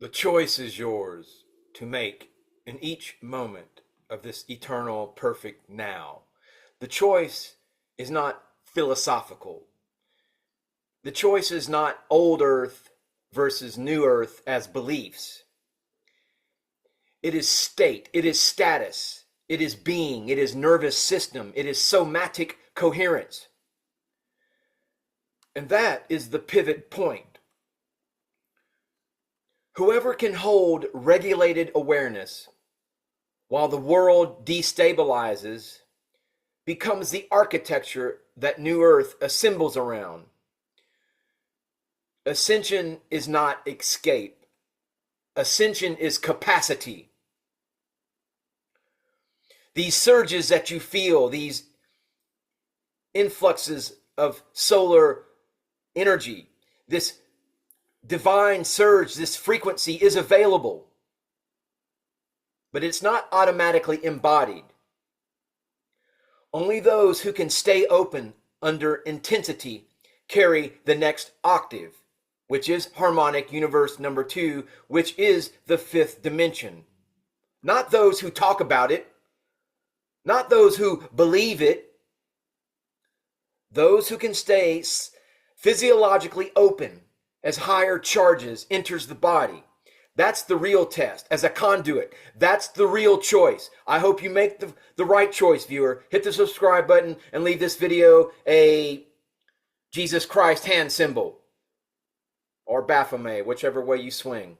The choice is yours to make in each moment of this eternal, perfect now. The choice is not philosophical. The choice is not old earth versus new earth as beliefs. It is state, it is status, it is being, it is nervous system, it is somatic coherence. And that is the pivot point. Whoever can hold regulated awareness while the world destabilizes becomes the architecture that New Earth assembles around. Ascension is not escape. Ascension is capacity. These surges that you feel, these influxes of solar energy, this divine surge, this frequency is available, but it's not automatically embodied. Only those who can stay open under intensity carry the next octave, which is harmonic universe number 2, which is the 5th dimension. Not those who talk about it, not those who believe it, those who can stay physiologically open as higher charges enters the body. That's the real test, as a conduit. That's the real choice. I hope you make the right choice, viewer. Hit the subscribe button and leave this video a Jesus Christ hand symbol or Baphomet, whichever way you swing.